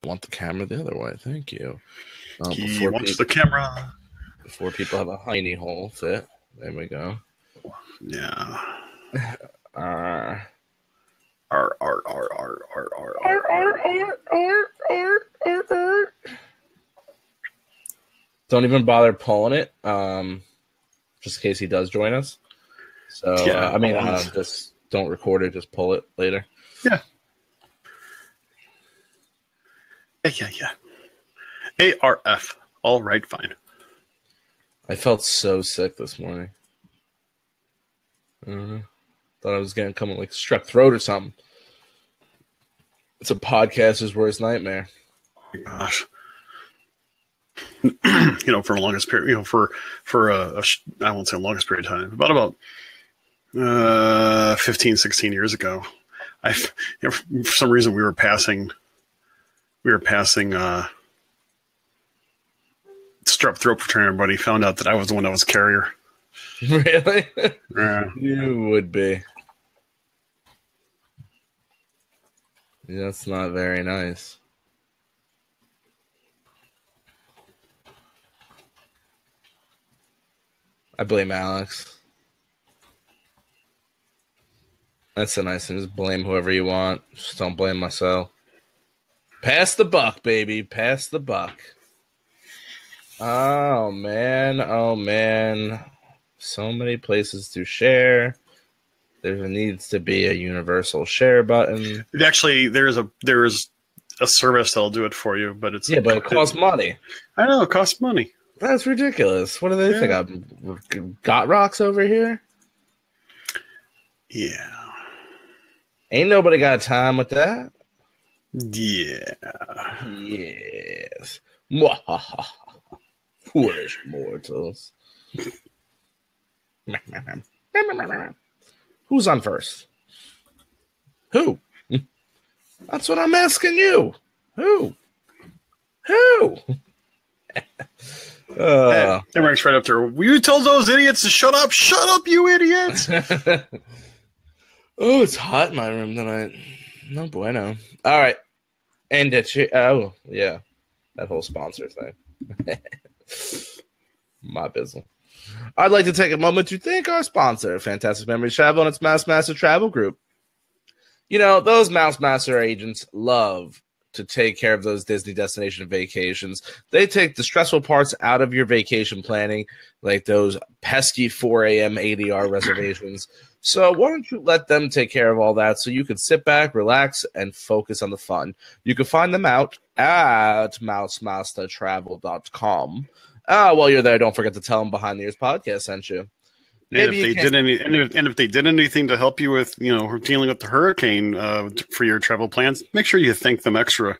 want the camera the other way. Thank you. He wants the camera. Before people have a hiney hole fit. There we go. Yeah. Don't even bother pulling it, just in case he does join us. So, yeah, just don't record it. Just pull it later. Yeah. Yeah. ARF. All right, fine. I felt so sick this morning. Thought I was going to come with like strep throat or something. It's a podcaster's worst nightmare. Oh my gosh. For the longest period, for I won't say longest period of time, about 15, 16 years ago, for some reason we were passing strep throat for everybody. Found out that I was the one that was carrier. Really? Yeah. You would be. Yeah, that's not very nice. I blame Alex. That's a nice thing. Just blame whoever you want. Just don't blame myself. Pass the buck, baby. Pass the buck. Oh, man. Oh, man. So many places to share. There needs to be a universal share button. Actually, there is a service that'll do it for you, but it's but it costs money. I know, it costs money. That's ridiculous. What do they think? I've got rocks over here? Yeah. Ain't nobody got time with that. Yeah. Yes. Foolish mortals. Who's on first? Who? That's what I'm asking you. Who? It ranks right up there. You told those idiots to shut up. Shut up, you idiots. Oh, it's hot in my room tonight. No bueno. All right. And oh, yeah. That whole sponsor thing. My business. I'd like to take a moment to thank our sponsor, Fantastic Memories Travel, and its Mouse Master Travel Group. Those Mouse Master agents love to take care of those Disney destination vacations. They take the stressful parts out of your vacation planning, like those pesky 4 a.m. ADR reservations. So why don't you let them take care of all that so you can sit back, relax, and focus on the fun. You can find them out at mousemastertravel.com. While you're there, don't forget to tell them Behind the Ears Podcast sent you. And if they did anything to help you with, dealing with the hurricane for your travel plans, make sure you thank them extra.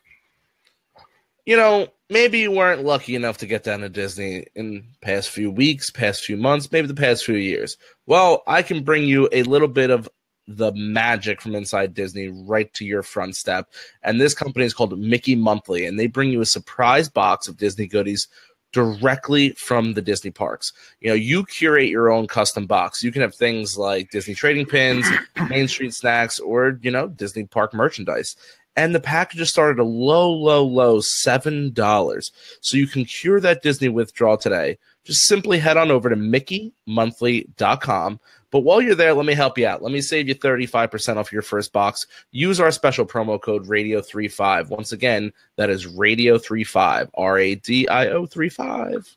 Maybe you weren't lucky enough to get down to Disney in past few weeks, past few months, maybe the past few years. Well, I can bring you a little bit of the magic from inside Disney right to your front step. And this company is called Mickey Monthly, and they bring you a surprise box of Disney goodies directly from the Disney parks. You curate your own custom box. You can have things like Disney trading pins, Main Street snacks, or, Disney park merchandise. And the packages start at a low $7. So you can cure that Disney withdrawal today. Just simply head on over to mickeymonthly.com. But while you're there, let me help you out. Let me save you 35% off your first box. Use our special promo code RADIO35. Once again, that is RADIO35, RADIO35.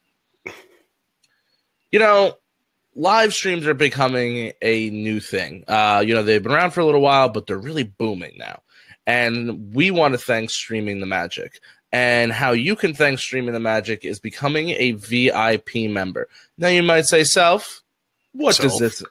Live streams are becoming a new thing. They've been around for a little while, but they're really booming now. And we want to thank Streaming the Magic. And how you can thank Streaming the Magic is becoming a VIP member. Now you might say, Self, what does this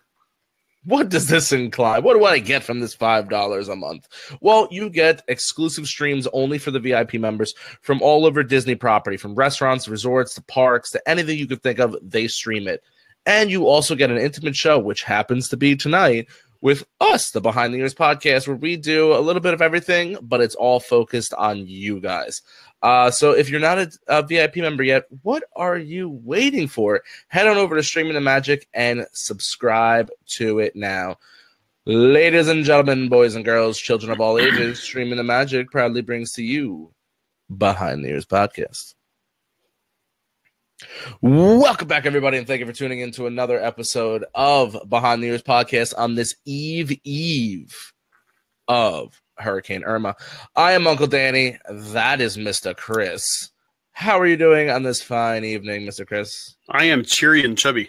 incline? What do I get from this $5 a month? Well, you get exclusive streams only for the VIP members from all over Disney property, from restaurants, resorts, to parks, to anything you could think of, they stream it. And you also get an intimate show, which happens to be tonight, with us, the Behind the Ears podcast, where we do a little bit of everything, but it's all focused on you guys. So if you're not a VIP member yet, what are you waiting for? Head on over to Streaming the Magic and subscribe to it now. Ladies and gentlemen, boys and girls, children of all ages, Streaming the Magic proudly brings to you Behind the Ears podcast. Welcome back, everybody, and thank you for tuning in to another episode of Behind the Ears podcast on this eve of Hurricane Irma. I am Uncle Danny. That is Mr. Chris. How are you doing on this fine evening, Mr. Chris? I am cheery and chubby.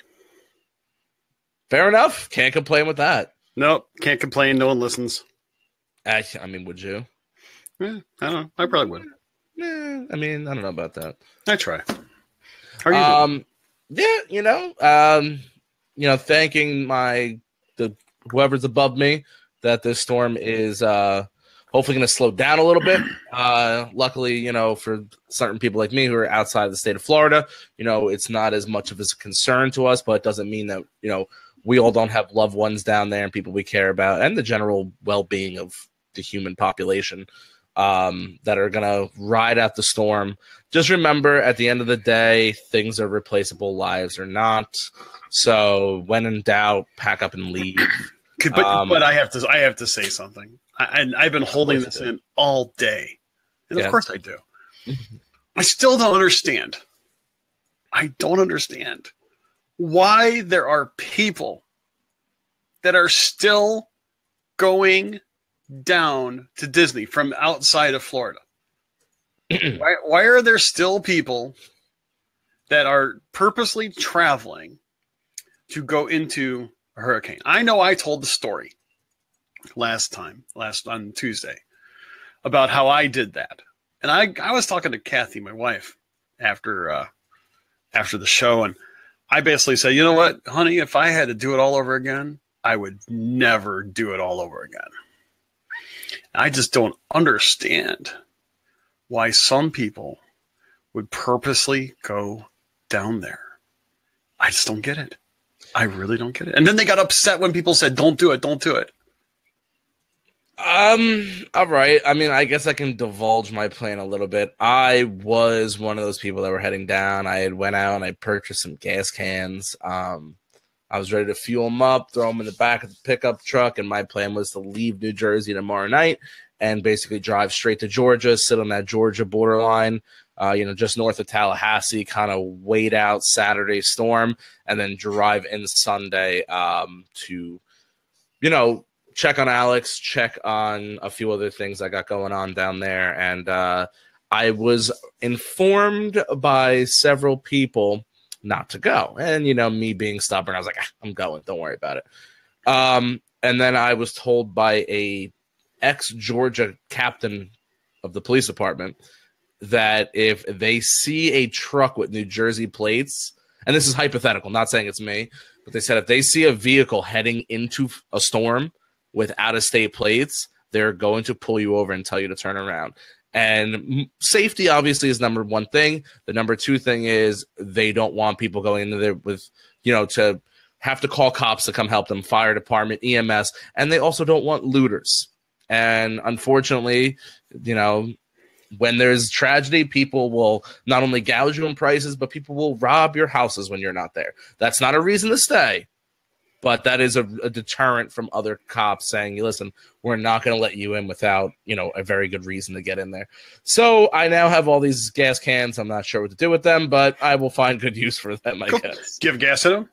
Fair enough. Can't complain with that. Nope, can't complain. No one listens. I mean, would you? I don't know. I probably would. I mean, I don't know about that. I try. How are you doing? Yeah, thanking whoever's above me that this storm is hopefully going to slow down a little bit. Luckily, for certain people like me who are outside of the state of Florida, it's not as much of a concern to us, but it doesn't mean that, we all don't have loved ones down there and people we care about and the general well-being of the human population that are going to ride out the storm. Just remember, at the end of the day, things are replaceable, lives are not. So when in doubt, pack up and leave. But I have to say something. I've been holding this in all day. And of course I do. I still don't understand. I don't understand why there are people that are still going down to Disney from outside of Florida. Why are there still people that are purposely traveling to go into a hurricane? I know I told the story last on Tuesday about how I did that. And I was talking to Kathy, my wife, after the show, and I basically said, you know what, honey, if I had to do it all over again, I would never do it all over again. I just don't understand why some people would purposely go down there. I just don't get it. I really don't get it. And then they got upset when people said, don't do it, don't do it. All right. I mean, I guess I can divulge my plan a little bit. I was one of those people that were heading down. I had went out and I purchased some gas cans. I was ready to fuel them up, throw them in the back of the pickup truck, and my plan was to leave New Jersey tomorrow night and basically drive straight to Georgia, sit on that Georgia borderline, just north of Tallahassee, kind of wait out Saturday's storm, and then drive in Sunday to, check on Alex, check on a few other things I got going on down there. And I was informed by several people not to go. And, me being stubborn, I was like, I'm going. Don't worry about it. And then I was told by a ex-Georgia captain of the police department that if they see a truck with New Jersey plates, and this is hypothetical, not saying it's me, but they said if they see a vehicle heading into a storm with out-of-state plates, they're going to pull you over and tell you to turn around. And safety obviously is number one thing. The number two thing is they don't want people going into there with, to have to call cops to come help them, fire department, EMS, and they also don't want looters. And unfortunately, when there's tragedy, people will not only gouge you in prices, but people will rob your houses when you're not there. That's not a reason to stay. But that is a deterrent from other cops saying, listen, we're not going to let you in without, a very good reason to get in there. So I now have all these gas cans. I'm not sure what to do with them, but I will find good use for them, I guess. Do you have gas in them?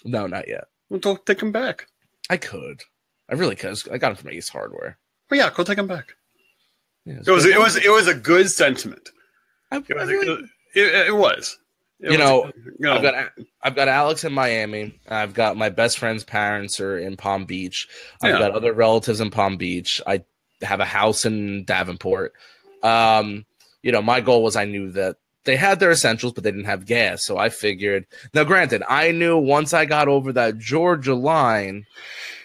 No, not yet. Well, don't take them back. I could. I really could. I got them from Ace Hardware. Well, yeah, go take them back. Yeah, it was a good sentiment. It was. I've got Alex in Miami. I've got my best friend's parents are in Palm Beach. I've got other relatives in Palm Beach. I have a house in Davenport. My goal was I knew that they had their essentials, but they didn't have gas. So I figured. Now, granted, I knew once I got over that Georgia line,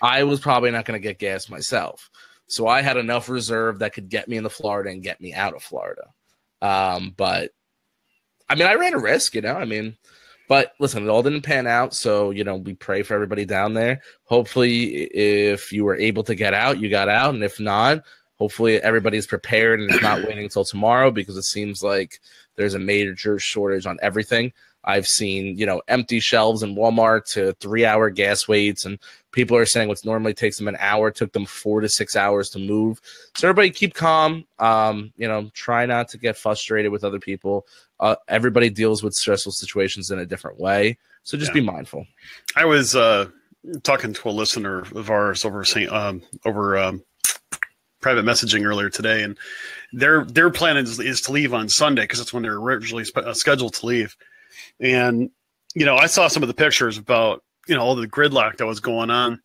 I was probably not going to get gas myself. So I had enough reserve that could get me into Florida and get me out of Florida. But I mean, I ran a risk, but listen, it all didn't pan out. So, we pray for everybody down there. Hopefully, if you were able to get out, you got out. And if not, Hopefully everybody's prepared and is not waiting until tomorrow, because it seems like there's a major shortage on everything. I've seen, empty shelves in Walmart to 3-hour gas waits, and people are saying what's normally takes them an hour took them 4 to 6 hours to move. So everybody keep calm. Try not to get frustrated with other people. Everybody deals with stressful situations in a different way, so just be mindful. I was talking to a listener of ours over private messaging earlier today, and their plan is to leave on Sunday, because that's when they're originally scheduled to leave. And I saw some of the pictures about all the gridlock that was going on.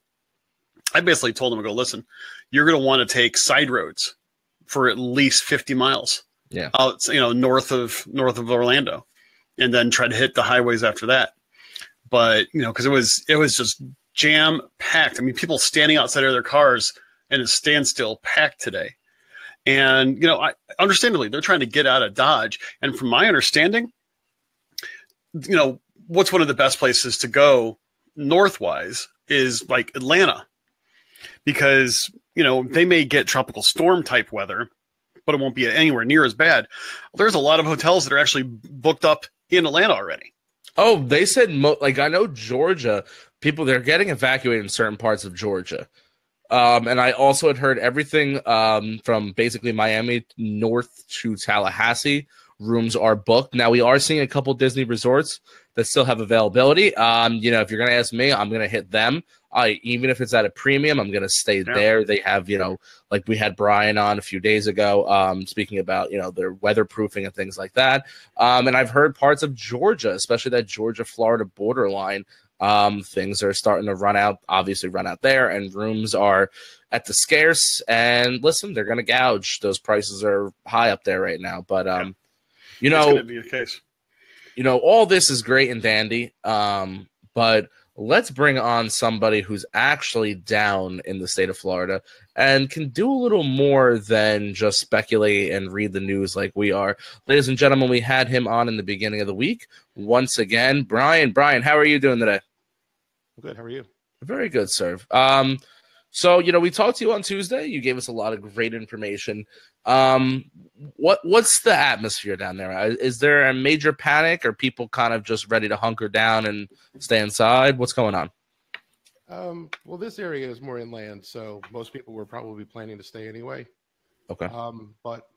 I basically told them, I go, listen, you're going to want to take side roads for at least 50 miles out north of Orlando, and then try to hit the highways after that. But because it was just jam packed. I mean, people standing outside of their cars and a standstill packed today. And, understandably, they're trying to get out of Dodge. And from my understanding, what's one of the best places to go northwise is like Atlanta, because, they may get tropical storm type weather, but it won't be anywhere near as bad. There's a lot of hotels that are actually booked up in Atlanta already. Oh, they said, I know Georgia, they're getting evacuated in certain parts of Georgia. And I also had heard everything from basically Miami north to Tallahassee. Rooms are booked. Now, we are seeing a couple Disney resorts that still have availability. If you're going to ask me, I'm going to hit them. Even if it's at a premium, I'm going to stay there. They have, like we had Brian on a few days ago, speaking about, their weatherproofing and things like that. And I've heard parts of Georgia, especially that Georgia-Florida borderline, things are starting to run out there, and rooms are at the scarce. And listen, they're going to gouge. Those prices are high up there right now. But, it's going to be the case. All this is great and dandy. But let's bring on somebody who's actually down in the state of Florida and can do a little more than just speculate and read the news like we are. Ladies and gentlemen, we had him on in the beginning of the week. Once again, Brian. Brian, how are you doing today? Good. How are you? Very good, sir. So, we talked to you on Tuesday. You gave us a lot of great information. What's the atmosphere down there? Is there a major panic? Or people kind of just ready to hunker down and stay inside? What's going on? Well, this area is more inland, so most people were probably planning to stay anyway. Okay. But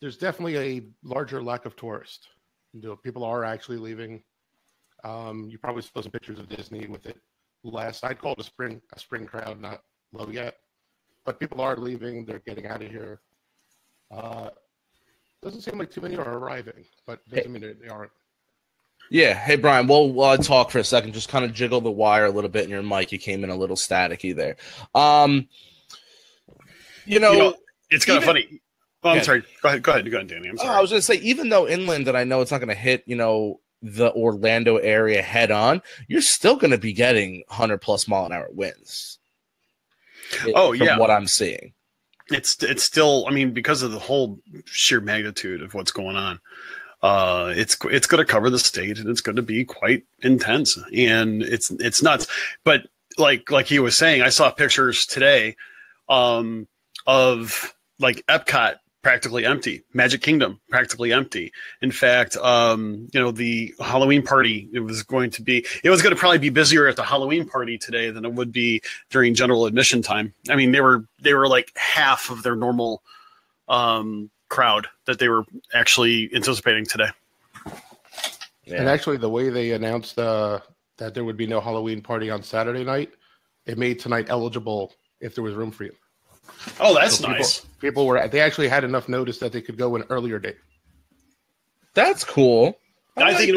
there's definitely a larger lack of tourists. People are actually leaving. You probably saw some pictures of Disney with it. I'd call it a spring crowd, not low yet, but people are leaving. They're getting out of here. Doesn't seem like too many are arriving, but doesn't mean they aren't. Yeah. Hey, Brian, while I talk for a second, just kind of jiggle the wire a little bit in your mic. You came in a little staticky there. It's kind of funny. Oh, I'm sorry. Go ahead, Danny. I'm sorry. I was going to say, even though inland, and I know it's not going to hit, the Orlando area head on, you're still going to be getting 100+ mile an hour winds. From what I'm seeing. It's still, because of the whole sheer magnitude of what's going on. It's going to cover the state, and it's going to be quite intense, and it's nuts. But like he was saying, I saw pictures today of like Epcot practically empty, Magic Kingdom practically empty. In fact, the Halloween party, it was going to probably be busier at the Halloween party today than it would be during general admission time. I mean, they were like half of their normal crowd that they were actually anticipating today. Yeah. And actually, the way they announced that there would be no Halloween party on Saturday night, it made tonight eligible if there was room for you. Oh, that's nice. They actually had enough notice that they could go an earlier date. That's cool. I think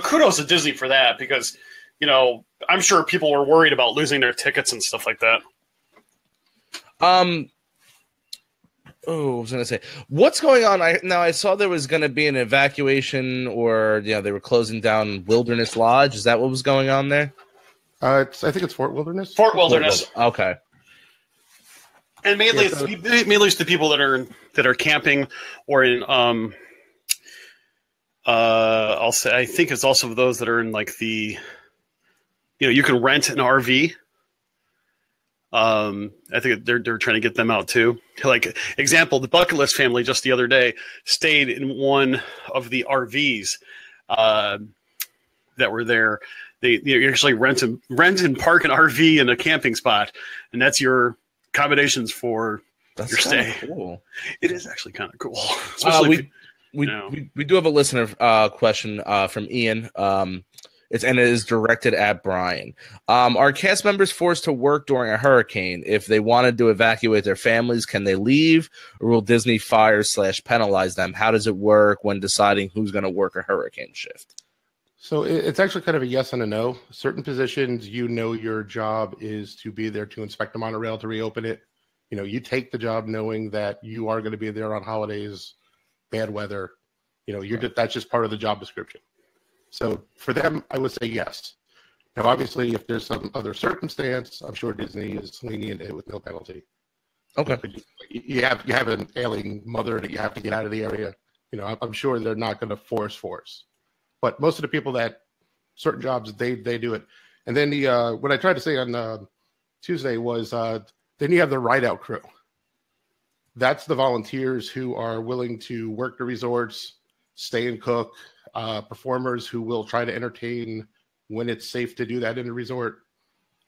kudos to Disney for that, because I'm sure people were worried about losing their tickets and stuff like that. I was going to say, what's going on? I saw there was going to be an evacuation, or they were closing down Wilderness Lodge. Is that what was going on there? I think it's Fort Wilderness. Fort Wilderness. Okay. And mainly it's the people that are camping, or in I'll say, I think it's also those that are in like the, you can rent an RV I think they're trying to get them out too. Like example, the Bucket List family just the other day stayed in one of the RVs that were there. They actually rent and park an RV in a camping spot, and that's your accommodations for your stay. Cool. It is actually kind of cool. Especially we do have a listener question from Ian. It is directed at Brian. Are cast members forced to work during a hurricane? If they wanted to evacuate their families, can they leave, or will Disney fire / penalize them? How does it work when deciding who's going to work a hurricane shift? So it's actually kind of a yes and a no. Certain positions, your job is to be there to inspect the monorail to reopen it. You take the job knowing that you are going to be there on holidays, bad weather. That's just part of the job description. So for them, I would say yes. Now, obviously, if there's some other circumstance, I'm sure Disney is lenient with no penalty. Okay. You have an ailing mother that you have to get out of the area. I'm sure they're not going to force. But most of the people that certain jobs, they do it. And then what I tried to say on Tuesday was then you have the ride-out crew. That's the volunteers who are willing to work the resorts, stay and cook, performers who will try to entertain when it's safe to do that in the resort.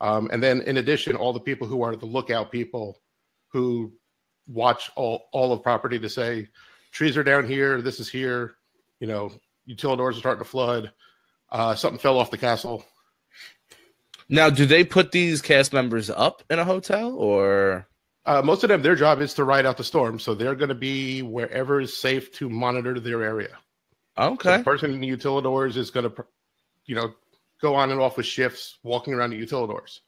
And then in addition, all the people who are the lookout people who watch all of property to say, trees are down here, this is here, utilidors are starting to flood, something fell off the castle. Now, do they put these cast members up in a hotel, or? Most of them, their job is to ride out the storm. So they're going to be wherever is safe to monitor their area. Okay. So the person in the utilidors is going to, go on and off with shifts, walking around the utilidors.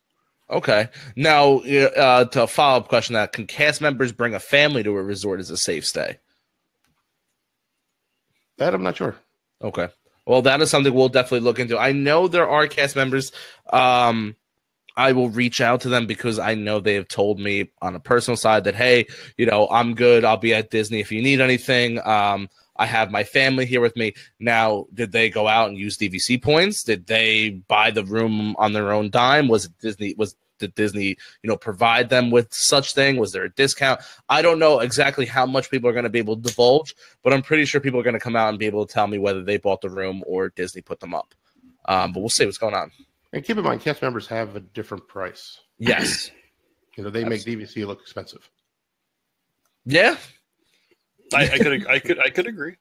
Okay. Now, to a follow-up question, that can cast members bring a family to a resort as a safe stay? That I'm not sure. Okay. Well, that is something we'll definitely look into. I know there are cast members. I will reach out to them because I know they have told me on a personal side that, hey, I'm good. I'll be at Disney if you need anything. I have my family here with me. Now, did they go out and use DVC points? Did they buy the room on their own dime? Did Disney, provide them with such thing? Was there a discount? I don't know exactly how much people are going to be able to divulge, but I'm pretty sure people are going to come out and be able to tell me whether they bought the room or Disney put them up. But we'll see what's going on. And keep in mind, cast members have a different price. Yes. They make DVC look expensive. Yeah. I could agree.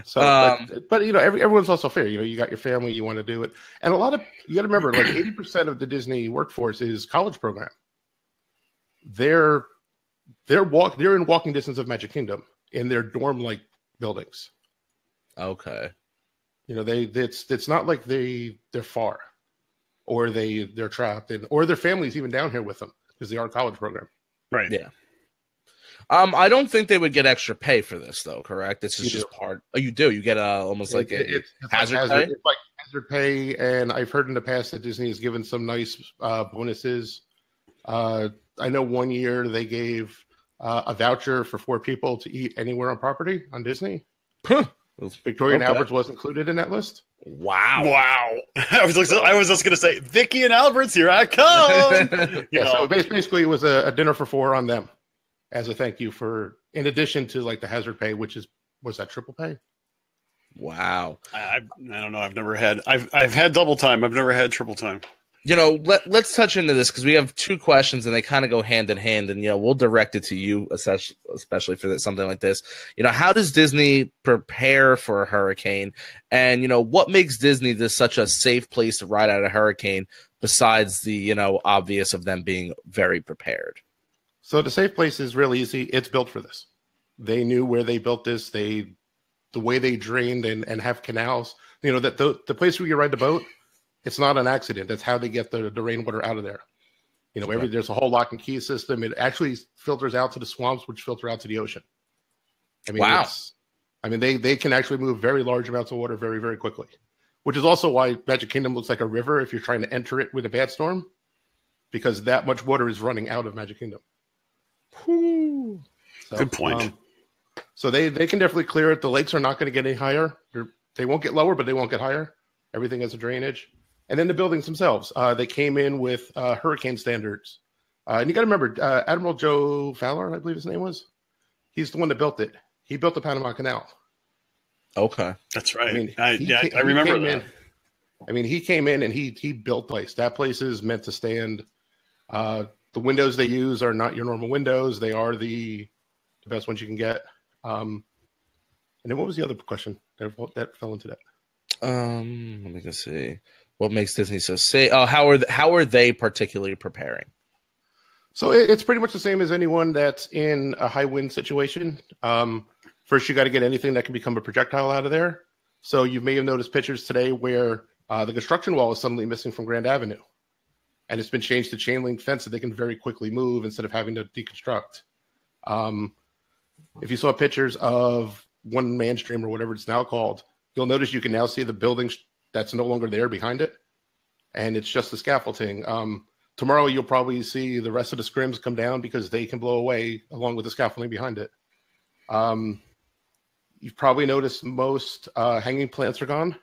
So, but everyone's also fair. You got your family, you want to do it, and you got to remember, like 80% of the Disney workforce is college program. They're in walking distance of Magic Kingdom in their dorm-like buildings. Okay. It's not like they're far, or they're trapped, or their families even down here with them because they are a college program. Right. Yeah. I don't think they would get extra pay for this, though. Correct? This is just part. Oh, you do. You get almost like it's hazard pay. It's like hazard pay, and I've heard in the past that Disney has given some nice bonuses. I know one year they gave a voucher for 4 people to eat anywhere on property on Disney. Victoria and Albert's was included in that list. Wow! I was just going to say, Vicky and Albert's, here I come. So basically, it was a dinner for 4 on them, as a thank you for, in addition to like the hazard pay, was that triple pay? Wow. I don't know. I've had double time. I've never had triple time. Let's touch into this because we have 2 questions and they kind of go hand in hand, and we'll direct it to you, especially for something like this. How does Disney prepare for a hurricane, and what makes Disney this such a safe place to ride out a hurricane besides the obvious of them being very prepared? So the safe place is really easy. It's built for this. They knew where they built this. The way they drained and have canals. That the place where you ride the boat, it's not an accident. That's how they get the rainwater out of there. There's a whole lock and key system. It actually filters out to the swamps, which filter out to the ocean. Wow. They can actually move very large amounts of water very, very quickly, which is also why Magic Kingdom looks like a river if you're trying to enter it with a bad storm, because that much water is running out of Magic Kingdom. So, good point. So they can definitely clear it. The lakes are not going to get any higher. They won't get lower, but they won't get higher. Everything has a drainage. And then the buildings themselves, they came in with hurricane standards And you got to remember, Admiral Joe Fowler, I believe his name was. He's the one that built it. He built the Panama Canal. Okay, that's right. I mean, I remember that. He came in and he built place. That place is meant to stand. The windows they use are not your normal windows. They are the best ones you can get. And then what was the other question that fell into that? Let me just see. What makes Disney so safe? Oh, how are they particularly preparing? So it's pretty much the same as anyone that's in a high wind situation. First, you got to get anything that can become a projectile out of there. So you may have noticed pictures today where the construction wall is suddenly missing from Grand Avenue. And it's been changed to chain link fence so they can very quickly move instead of having to deconstruct. If you saw pictures of One Man Stream or whatever it's now called, you'll notice you can now see the building that's no longer there behind it. And it's just the scaffolding. Tomorrow, you'll probably see the rest of the scrims come down because they can blow away along with the scaffolding behind it. You've probably noticed most hanging plants are gone.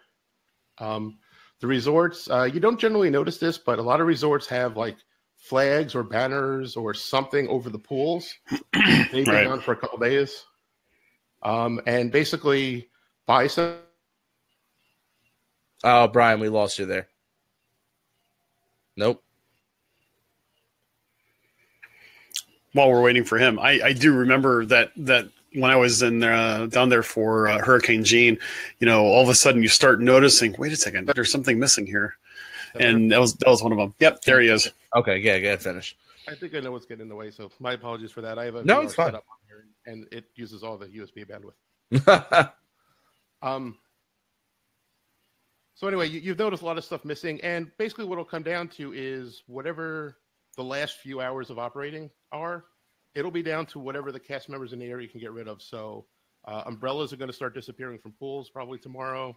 The resorts, you don't generally notice this, but a lot of resorts have like flags or banners or something over the pools. They've been down for a couple days. And basically, buy some. Oh, Brian, we lost you there. Nope. While we're waiting for him, I do remember that when I was in down there for Hurricane Gene, all of a sudden you start noticing, wait a second, there's something missing here, and that was one of them. Yep, there he is. Okay, yeah, finish. I think I know what's getting in the way, so my apologies for that. I have a VR it's fine. Setup on here, and it uses all the USB bandwidth. So anyway, you've noticed a lot of stuff missing, and basically what it'll come down to is whatever the last few hours of operating are, it'll be down to whatever the cast members in the area can get rid of. So umbrellas are going to start disappearing from pools probably tomorrow.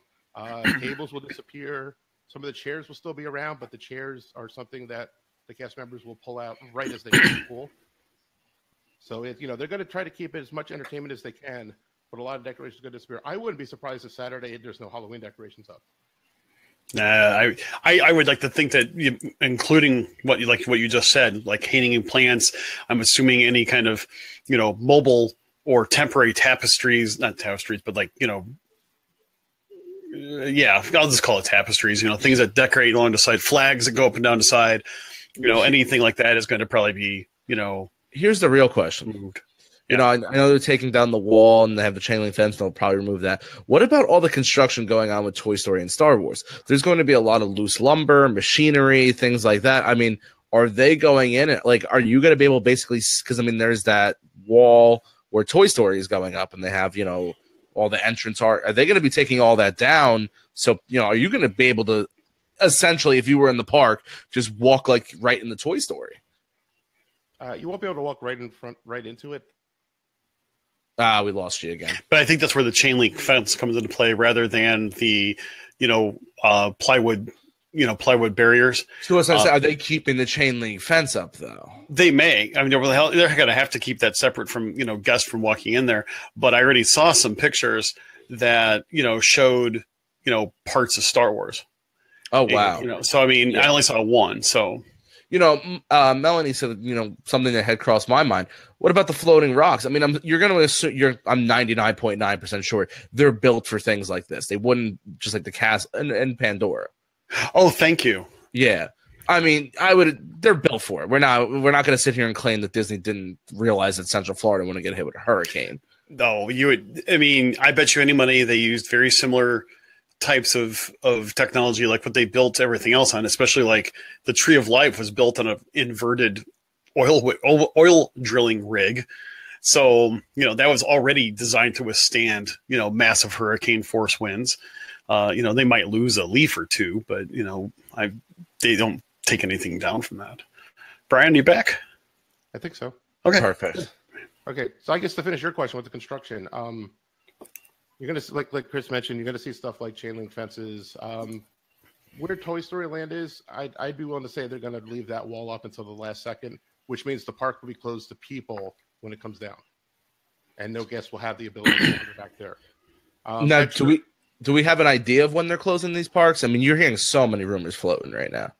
Tables will disappear. Some of the chairs will still be around, but the chairs are something that the cast members will pull out right as they get to the pool. So they're going to try to keep it as much entertainment as they can, but a lot of decorations are going to disappear. I wouldn't be surprised if Saturday there's no Halloween decorations up. I would like to think that including what you just said, like hanging plants, I'm assuming any kind of, mobile or temporary tapestries, not tapestries, but like, yeah, I'll just call it tapestries, things that decorate along the side, flags that go up and down the side, anything like that is going to probably be, Here's the real question. moved. I know they're taking down the wall and they have the chain link fence. They'll probably remove that. What about all the construction going on with Toy Story and Star Wars? There's going to be a lot of loose lumber, machinery, things like that. I mean, are they going in? Are you going to be able to basically, because there's that wall where Toy Story is going up and they have, all the entrance art. Are they going to be taking all that down? So, are you going to be able to essentially, if you were in the park, just walk like right in the Toy Story? You won't be able to walk right into it. We lost you again. But I think that's where the chain link fence comes into play rather than the, plywood barriers. So are they keeping the chain link fence up though? They may. They're going to have to keep that separate from, guests from walking in there. But I already saw some pictures that, showed, parts of Star Wars. Oh, wow. So, I only saw one. So, Melanie said, something that had crossed my mind. What about the floating rocks? You're going to assume I'm 99.9% sure they're built for things like this. They wouldn't just like the cast and Pandora. Oh, thank you. Yeah. They're built for it. We're not going to sit here and claim that Disney didn't realize that Central Florida wouldn't get hit with a hurricane. No, you would. I bet you any money they used very similar types of technology like what they built everything else on, especially like the Tree of Life was built on an inverted oil drilling rig. So, that was already designed to withstand, massive hurricane force winds. They might lose a leaf or two, but, they don't take anything down from that. Brian, you back? I think so. Okay. Perfect. Okay. So I guess to finish your question with the construction, you're going to, like Chris mentioned, you're going to see stuff like chain link fences. Where Toy Story Land is, I'd be willing to say they're going to leave that wall up until the last second, which means the park will be closed to people when it comes down. And no guests will have the ability to go back there. Now, do we have an idea of when they're closing these parks? You're hearing so many rumors floating right now.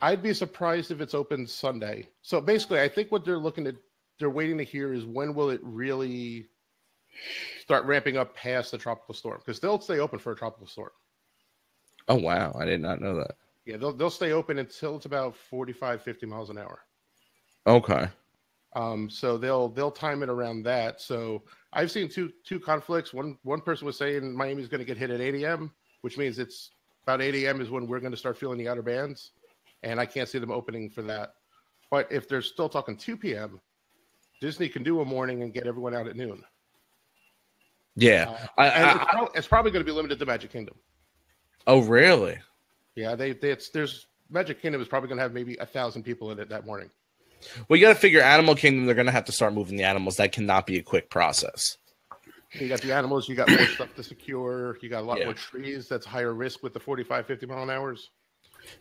I'd be surprised if it's open Sunday. So basically, I think what they're waiting to hear is when will it really start ramping up past the tropical storm, because they'll stay open for a tropical storm. Oh, wow. I did not know that. Yeah, they'll stay open until it's about 45, 50 miles an hour. Okay. So they'll time it around that. So I've seen two conflicts. One person was saying Miami's going to get hit at 8 a.m., which means it's about 8 a.m. is when we're going to start feeling the outer bands, and I can't see them opening for that. But if they're still talking 2 p.m., Disney can do a morning and get everyone out at noon. Yeah. It's probably going to be limited to Magic Kingdom. Oh, really? Yeah, there's Magic Kingdom is probably going to have maybe 1,000 people in it that morning. Well, you got to figure Animal Kingdom, they're going to have to start moving the animals. That cannot be a quick process. You got the animals, you got more stuff to secure, you got a lot more trees. That's higher risk with the 45, 50 mile an hours.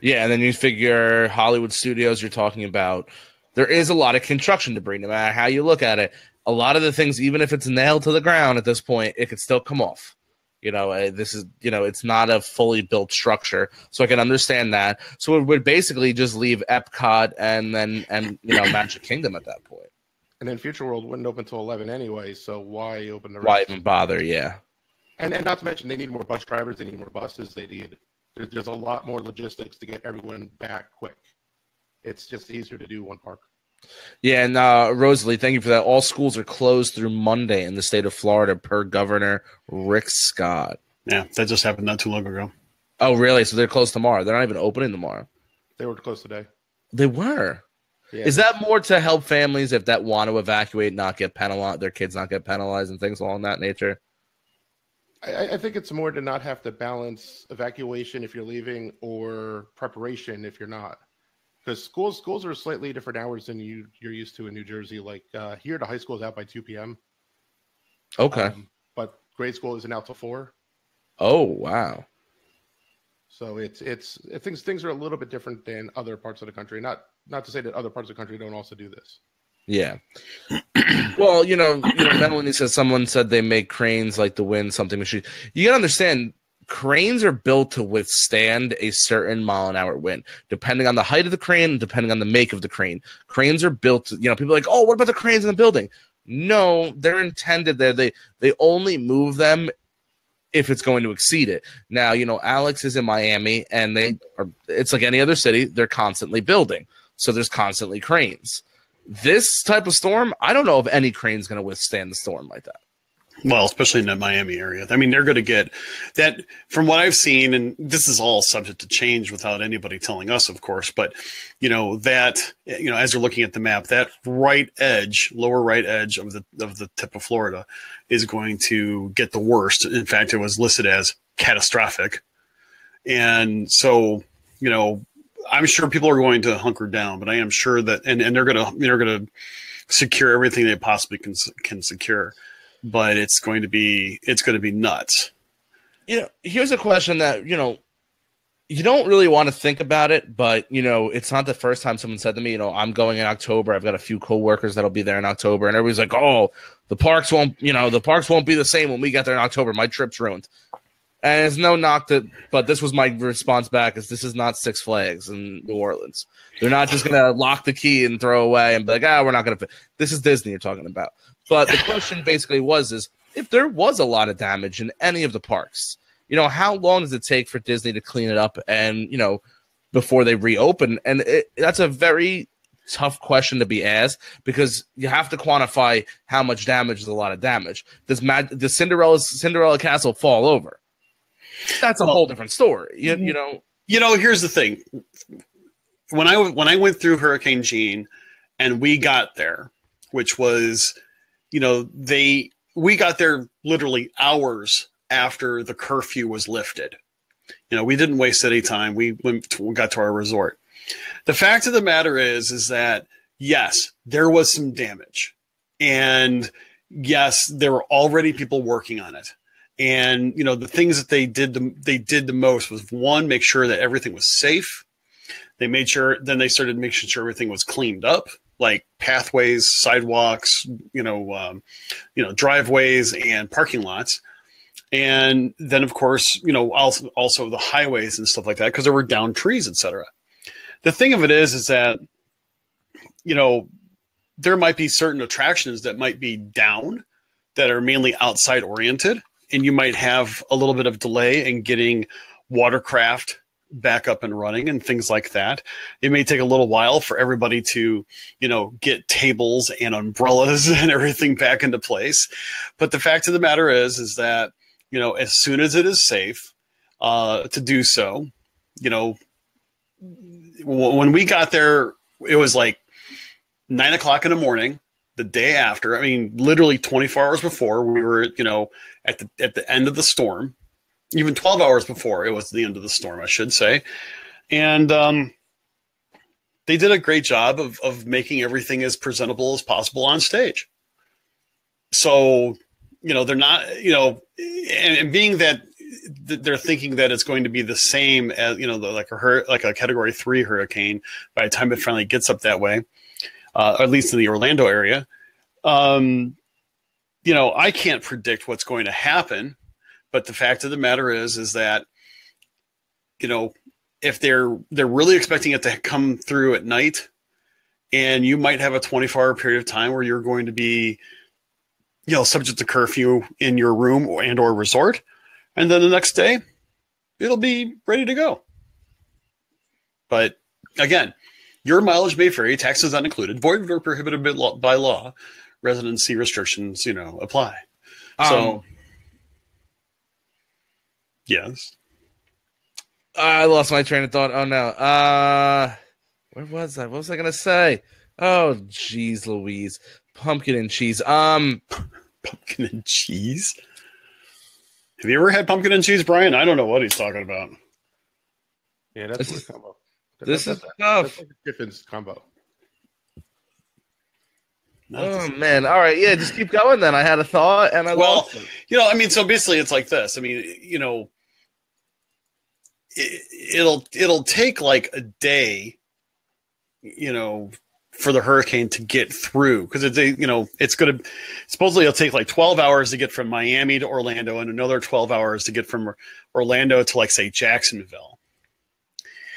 Yeah, and then you figure Hollywood Studios, you're talking about, there is a lot of construction debris, no matter how you look at it. A lot of the things, even if it's nailed to the ground at this point, it could still come off. This is, it's not a fully built structure, so I can understand that. So it would basically just leave Epcot and Magic Kingdom at that point. And then Future World wouldn't open until 11 anyway, so why open the rest? Why even bother? Yeah. And not to mention, they need more bus drivers, they need more buses, there's a lot more logistics to get everyone back quick. It's just easier to do one park. Yeah, and Rosalie, thank you for that. All schools are closed through Monday in the state of Florida, per Governor Rick Scott. Yeah, that just happened not too long ago. Oh, really? So they're closed tomorrow. They're not even opening tomorrow. They were closed today. They were? Yeah. Is that more to help families if that want to evacuate, not get penalized, their kids not get penalized and things along that nature? I think it's more to not have to balance evacuation if you're leaving or preparation if you're not. Because schools are slightly different hours than you're used to in New Jersey. Like here, the high school is out by 2 p.m. Okay. But grade school isn't out till 4. Oh, wow. So things are a little bit different than other parts of the country. Not to say that other parts of the country don't also do this. Yeah. Well, Melanie says someone said they make cranes like the wind something machine. You gotta understand, cranes are built to withstand a certain mile an hour wind, depending on the height of the crane, depending on the make of the crane. Cranes are built to, people are like, oh, what about the cranes in the building? No, they're intended there. They only move them if it's going to exceed it. Now, Alex is in Miami, and it's like any other city, they're constantly building. So there's constantly cranes. This type of storm, I don't know if any crane's going to withstand the storm like that. Well, especially in the Miami area. I mean, they're going to get that, from what I've seen, and this is all subject to change without anybody telling us, of course, but, as you're looking at the map, that lower right edge of the tip of Florida is going to get the worst. In fact, it was listed as catastrophic. And so, I'm sure people are going to hunker down, but I am sure that, and they're going to secure everything they possibly can secure. But it's going to be nuts. Here's a question that, you don't really want to think about it, but, it's not the first time someone said to me, I'm going in October. I've got a few coworkers that'll be there in October, and everybody's like, oh, the parks won't be the same when we get there in October. My trip's ruined. And it's no knock but this was my response back, is this is not Six Flags in New Orleans. They're not just going to lock the key and throw away and be like, we're not going to. This is Disney you're talking about. But the question basically is if there was a lot of damage in any of the parks, how long does it take for Disney to clean it up and, before they reopen? And that's a very tough question to be asked, because you have to quantify how much damage is a lot of damage. Does Cinderella Castle fall over? That's a whole different story. Here's the thing. When I went through Hurricane Jeanne and we got there, which was, we got there literally hours after the curfew was lifted. We didn't waste any time. We got to our resort. The fact of the matter is that, yes, there was some damage, and yes, there were already people working on it. And, the things that they did the most was, one, make sure that everything was safe. Then they started making sure everything was cleaned up, like pathways, sidewalks, driveways and parking lots. And then, of course, also the highways and stuff like that, because there were downed trees, etc. the thing of it is that, you know, there might be certain attractions that might be down that are mainly outside oriented, and you might have a little bit of delay in getting watercraft back up and running and things like that. It may take a little while for everybody to, you know, get tables and umbrellas and everything back into place. But the fact of the matter is that, you know, as soon as it is safe to do so, you know, when we got there, it was like 9 o'clock in the morning, the day after. I mean, literally 24 hours before, we were, you know, at the end of the storm. Even 12 hours before it was the end of the storm, I should say. And they did a great job of making everything as presentable as possible on stage. So, you know, they're not, you know, and being that they're thinking that it's going to be the same as, you know, like a Category 3 hurricane by the time it finally gets up that way, or at least in the Orlando area. You know, I can't predict what's going to happen. But the fact of the matter is that, you know, if they're really expecting it to come through at night, and you might have a 24-hour period of time where you're going to be, you know, subject to curfew in your room or resort, and then the next day it'll be ready to go. But again, your mileage may vary, taxes not included, void or prohibited by law, residency restrictions, you know, apply. So. Yes. I lost my train of thought. Oh no. Where was I? What was I gonna say? Oh jeez Louise. Pumpkin and cheese. Pumpkin and cheese? Have you ever had pumpkin and cheese, Brian? I don't know what he's talking about. Yeah, that's a combo. This is tough. That's like a Griffin's combo. Oh man! All right, yeah, just keep going. Then I had a thought, and I lost it. You know, I mean, so basically, it's like this. I mean, you know, it'll take like a day, you know, for the hurricane to get through, because it's you know, it's gonna supposedly it'll take like 12 hours to get from Miami to Orlando, and another 12 hours to get from Orlando to, like, say, Jacksonville.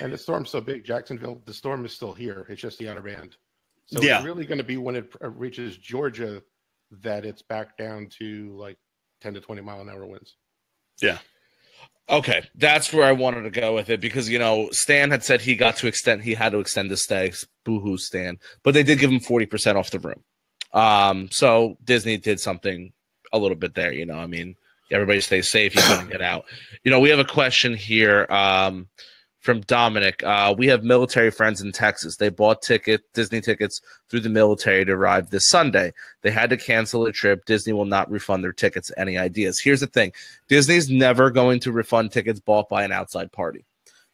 And the storm's so big, Jacksonville, the storm is still here. It's just the outer band. So yeah. It's really going to be when it reaches Georgia that it's back down to like 10 to 20 mile an hour winds. Yeah. Okay, that's where I wanted to go with it, because, you know, Stan had said he had to extend the stay. Boo-hoo, Stan. But they did give him 40% off the room. So Disney did something a little bit there, you know. I mean, everybody stays safe. You couldn't get out. You know, we have a question here from Dominic. We have military friends in Texas. They bought Disney tickets through the military to arrive this Sunday. They had to cancel a trip. Disney will not refund their tickets. Any ideas? Here's the thing. Disney's never going to refund tickets bought by an outside party.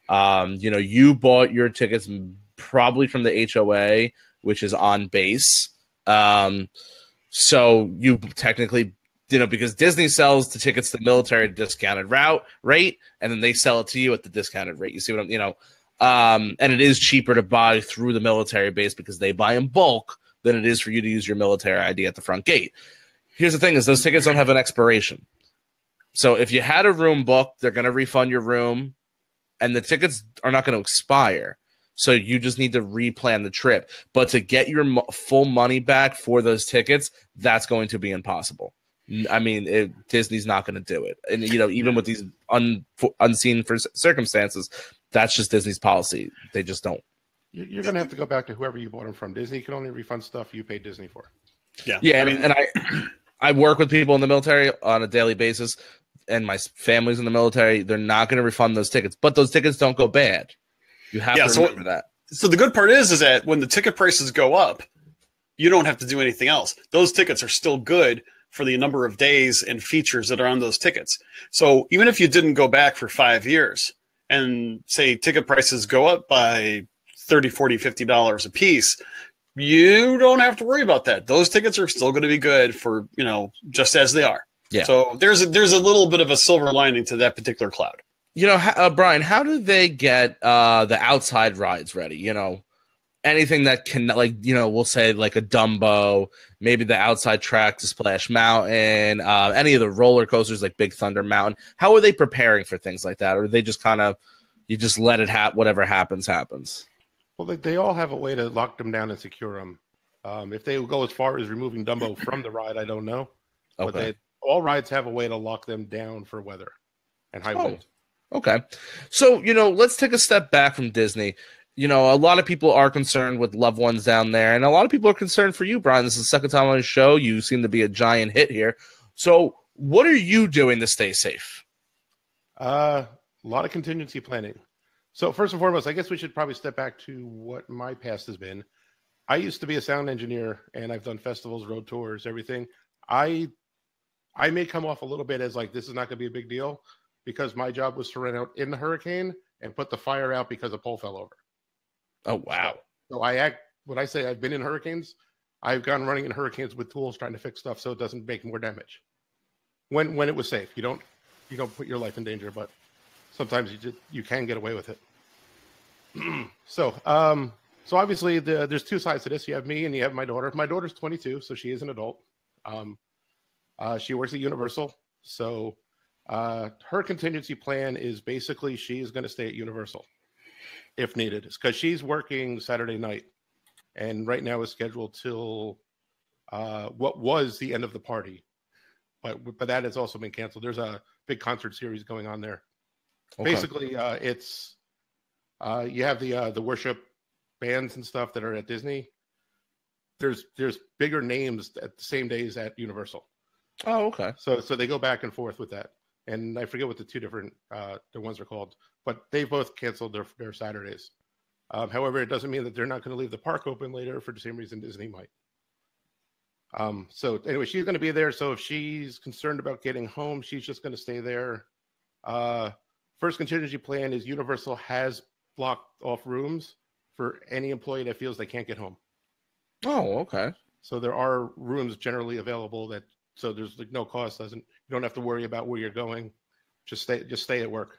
You know, you bought your tickets probably from the HOA, which is on base. So you technically, you know, because Disney sells the tickets to the military at a discounted rate, and then they sell it to you at the discounted rate. You see what I'm, you know, and it is cheaper to buy through the military base because they buy in bulk than it is for you to use your military ID at the front gate. Here's the thing is those tickets don't have an expiration. So if you had a room booked, they're going to refund your room, and the tickets are not going to expire. So you just need to replan the trip. But to get your full money back for those tickets, that's going to be impossible. I mean, Disney's not going to do it. And, you know, even with these unseen circumstances, that's just Disney's policy. They just don't. You're going to have to go back to whoever you bought them from. Disney can only refund stuff you pay Disney for. Yeah. Yeah. And I work with people in the military on a daily basis, and my family's in the military. They're not going to refund those tickets, but those tickets don't go bad. You have to remember that. So the good part is that when the ticket prices go up, you don't have to do anything else. Those tickets are still good for the number of days and features that are on those tickets. So even if you didn't go back for 5 years and say ticket prices go up by $30, $40, $50 a piece, you don't have to worry about that. Those tickets are still going to be good for, you know, just as they are. Yeah. So there's a little bit of a silver lining to that particular cloud. You know, Brian, how do they get the outside rides ready? You know, anything that can, like, you know, we'll say like a Dumbo, maybe the outside track to Splash Mountain, any of the roller coasters like Big Thunder Mountain. How are they preparing for things like that? Or are they just kind of, you just let it whatever happens, happens? Well, they all have a way to lock them down and secure them. If they go as far as removing Dumbo from the ride, I don't know. But Okay. all rides have a way to lock them down for weather and high winds. Okay. So, let's take a step back from Disney. A lot of people are concerned with loved ones down there, and a lot of people are concerned for you, Brian. This is the second time on the show. You seem to be a giant hit here. So, what are you doing to stay safe? A lot of contingency planning. So, first and foremost, I guess we should probably step back to what my past has been. I used to be a sound engineer, and I've done festivals, road tours, everything. I may come off a little bit as like, this is not going to be a big deal, because my job was to run out in the hurricane and put the fire out because a pole fell over. Oh, wow. So when I say I've been in hurricanes, I've gone running in hurricanes with tools trying to fix stuff so it doesn't make more damage. When it was safe, you don't put your life in danger, but sometimes you can get away with it. So obviously there's two sides to this. You have me and you have my daughter. My daughter's 22, so she is an adult. She works at Universal, so her contingency plan is basically she's going to stay at Universal if needed. It's because she's working Saturday night, and right now is scheduled till what was the end of the party, but that has also been canceled. There's a big concert series going on there. Okay. Basically, it's you have the worship bands and stuff that are at Disney. There's bigger names at the same days at Universal. Oh, okay. So they go back and forth with that. And I forget what the two different the ones are called, but they both canceled their Saturdays. However, it doesn't mean that they're not going to leave the park open later for the same reason Disney might. So anyway, she's going to be there. So if she's concerned about getting home, she's just going to stay there. First contingency plan is Universal has blocked off rooms for any employee that feels they can't get home. Oh, okay. So there are rooms generally available so there's like no cost. You don't have to worry about where you're going. Just stay at work,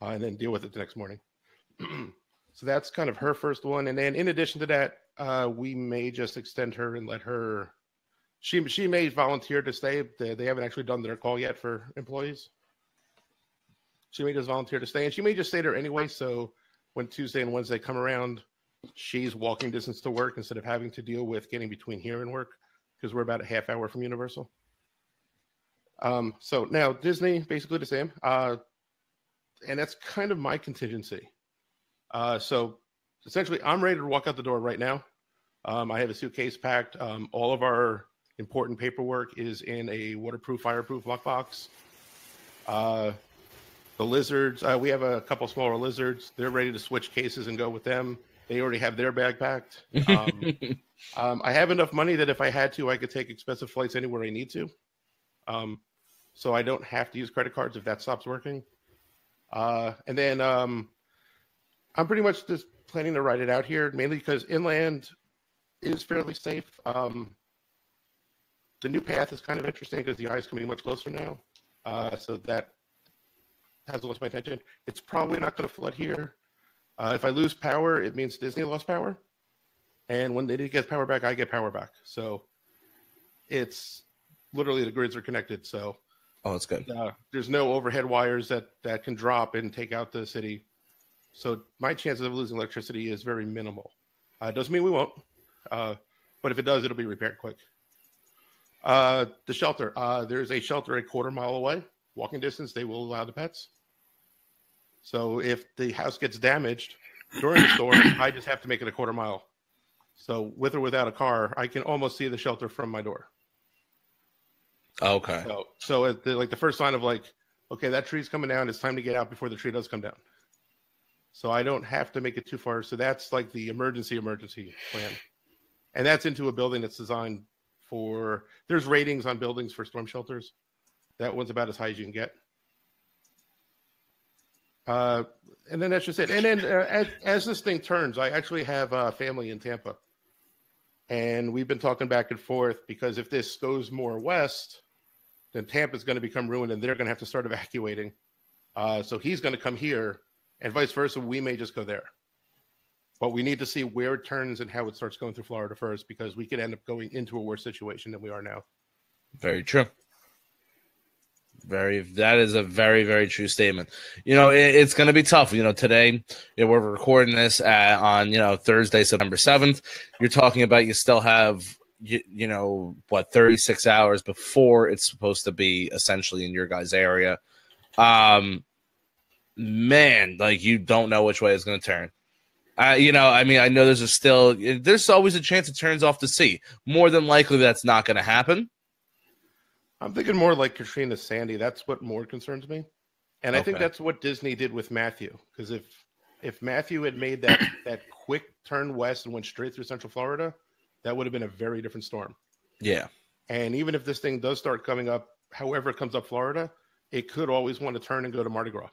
and then deal with it the next morning. So that's kind of her first one. And then in addition to that, we may just extend her and let her. She may volunteer to stay. They haven't actually done their call yet for employees. She may just volunteer to stay, and she may just stay there anyway. So when Tuesday and Wednesday come around, she's walking distance to work instead of having to deal with getting between here and work, because we're about a half hour from Universal. So now Disney, basically the same. And that's kind of my contingency. So essentially I'm ready to walk out the door right now. I have a suitcase packed. All of our important paperwork is in a waterproof, fireproof lockbox. The lizards, we have a couple smaller lizards. They're ready to switch cases and go with them. They already have their bag packed. I have enough money that if I had to, I could take expensive flights anywhere I need to. So I don't have to use credit cards if that stops working. And then I'm pretty much just planning to ride it out here, mainly because inland is fairly safe. The new path is kind of interesting because the eye is coming much closer now. So that has lost my attention. It's probably not going to flood here. If I lose power, it means Disney lost power. And when they get power back, I get power back. So it's literally the grids are connected. So that's good. There's no overhead wires that can drop and take out the city. So my chances of losing electricity is very minimal. It doesn't mean we won't. But if it does, it'll be repaired quick. The shelter. There's a shelter a quarter mile away. Walking distance, they will allow the pets. So if the house gets damaged during the storm, I just have to make it a quarter mile. So with or without a car, I can almost see the shelter from my door. Okay. So at the first sign of okay, that tree's coming down. It's time to get out before the tree does come down. So I don't have to make it too far. So that's like the emergency plan. And that's into a building that's designed for, there's ratings on buildings for storm shelters. That one's about as high as you can get. And then that's just it. And then as this thing turns, I actually have a family in Tampa. And we've been talking back and forth because if this goes more west, then Tampa's going to become ruined and they're going to have to start evacuating. So he's going to come here and vice versa. We may just go there. But we need to see where it turns and how it starts going through Florida first, because we could end up going into a worse situation than we are now. Very true. That is a very, very true statement. It's going to be tough. Today, we're recording this on, Thursday, September 7th. You're talking about you still have, 36 hours before it's supposed to be essentially in your guys' area. Man, like, you don't know which way it's going to turn. I know there's always a chance it turns off to sea. More than likely, that's not going to happen. I'm thinking more like Katrina, Sandy. That's what more concerns me. And I think that's what Disney did with Matthew. Because if Matthew had made that quick turn west and went straight through Central Florida, that would have been a very different storm. Yeah. And even if this thing does start coming up, however it comes up Florida, it could always want to turn and go to Mardi Gras.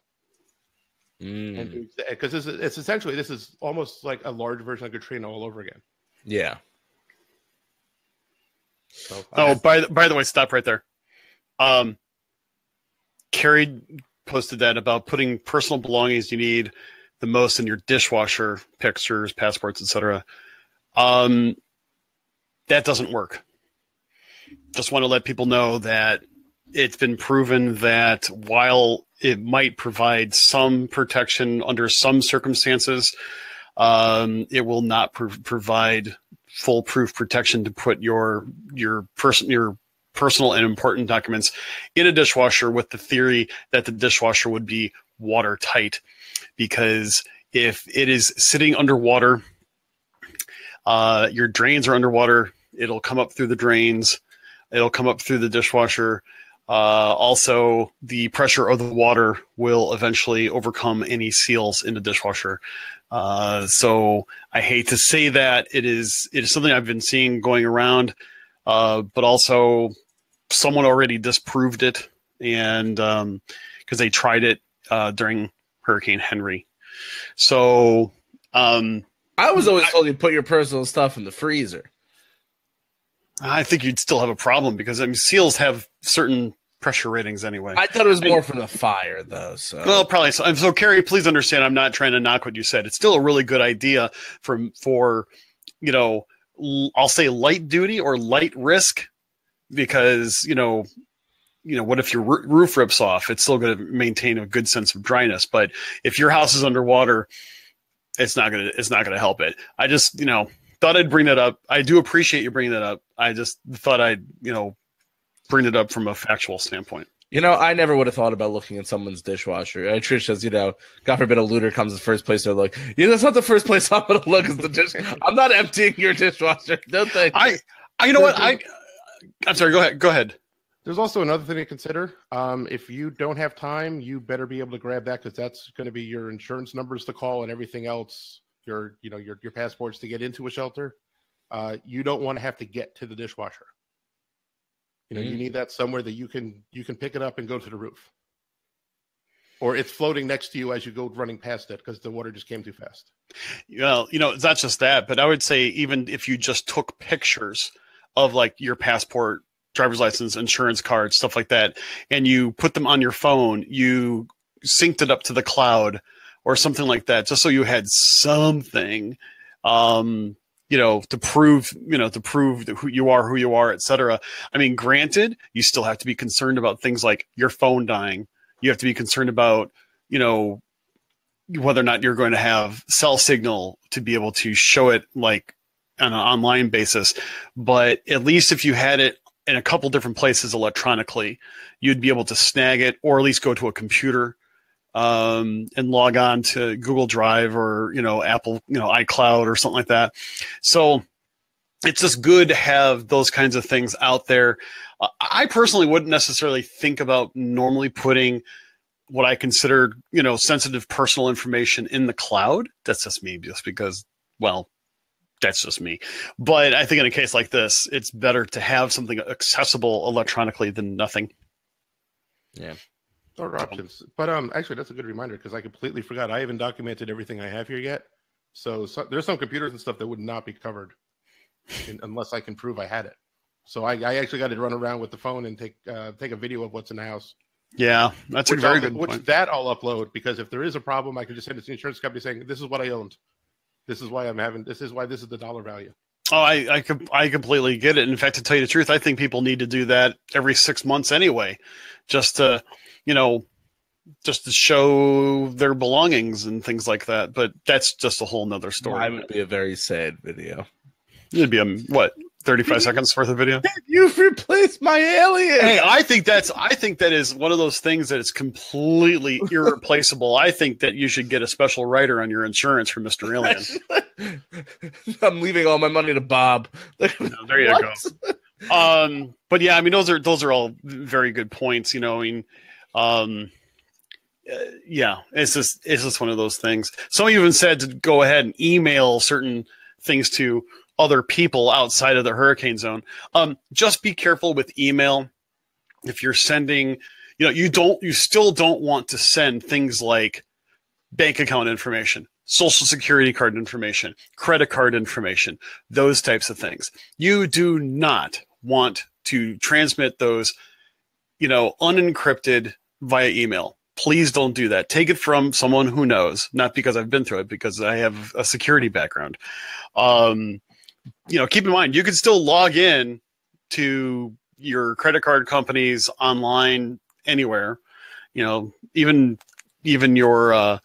Because it's essentially, this is almost like a large version of Katrina all over again. Yeah. So, by the way, stop right there. Carrie posted that about putting personal belongings you need the most in your dishwasher, pictures, passports, etc. That doesn't work. Just want to let people know that it's been proven that while it might provide some protection under some circumstances, it will not provide foolproof protection to put your personal and important documents in a dishwasher, with the theory that the dishwasher would be watertight. Because if it is sitting underwater, your drains are underwater, it'll come up through the drains, it'll come up through the dishwasher. Also, the pressure of the water will eventually overcome any seals in the dishwasher. So I hate to say that it is something I've been seeing going around, but also someone already disproved it, and because they tried it during Hurricane Henry. So I was always told you put your personal stuff in the freezer. I think you'd still have a problem because seals have certain pressure ratings anyway. I thought it was more for the fire, though. So. Well, probably. So, Carrie, please understand, I'm not trying to knock what you said. It's still a really good idea for I'll say light duty or light risk, because what if your roof rips off? It's still going to maintain a good sense of dryness. But if your house is underwater, it's not going to help it. I just thought I'd bring that up. I do appreciate you bringing that up. I just thought I'd bring it up from a factual standpoint. I never would have thought about looking at someone's dishwasher. Trish says, God forbid a looter comes the first place to look. That's not the first place I'm going to look is the dish. I'm not emptying your dishwasher. Don't think. You know what? I'm sorry. Go ahead. There's also another thing to consider. If you don't have time, you better be able to grab that, because that's going to be your insurance numbers to call and everything else. Your passports to get into a shelter. You don't want to have to get to the dishwasher. You need that somewhere that you can pick it up and go to the roof, or it's floating next to you as you go running past it because the water just came too fast. Well, it's not just that, but I would say even if you just took pictures of like your passport, driver's license, insurance card, stuff like that, and you put them on your phone, you synced it up to the cloud or something like that, just so you had something, to prove who you are, et cetera. I mean, granted, you still have to be concerned about things like your phone dying. You have to be concerned about, whether or not you're going to have cell signal to be able to show it like on an online basis. But at least if you had it in a couple different places electronically, you'd be able to snag it, or at least go to a computer and log on to Google Drive or, Apple, iCloud or something like that. So it's just good to have those kinds of things out there. I personally wouldn't necessarily think about normally putting what I consider, sensitive personal information in the cloud. That's just me, just because, well, that's just me. But I think in a case like this, it's better to have something accessible electronically than nothing. Yeah. There are options. But actually, that's a good reminder, because I completely forgot. I haven't documented everything I have here yet. So there's some computers and stuff that would not be covered unless I can prove I had it. So I actually got to run around with the phone and take a video of what's in the house. Yeah, that's a very good point. Which that I'll upload, because if there is a problem, I can just send it to the insurance company saying, this is what I owned. This is why I'm having, this is why this is the dollar value. Oh, I completely get it. In fact, to tell you the truth, I think people need to do that every 6 months anyway, just to, just to show their belongings and things like that. But that's just a whole nother story. Mine would be a very sad video. It'd be 35 seconds worth of video. You've replaced my alien. Hey, I think that is one of those things that is completely irreplaceable. I think that you should get a special rider on your insurance for Mr. Alien. I'm leaving all my money to Bob. There you go. But yeah, I mean, those are all very good points. Yeah, it's just one of those things. Some even said to go ahead and email certain things to other people outside of the hurricane zone. Just be careful with email. If you're sending, you still don't want to send things like bank account information, social security card information, credit card information, those types of things. You do not want to transmit those, unencrypted via email. Please don't do that. Take it from someone who knows, not because I've been through it, because I have a security background. Keep in mind, you can still log in to your credit card companies online anywhere. Even your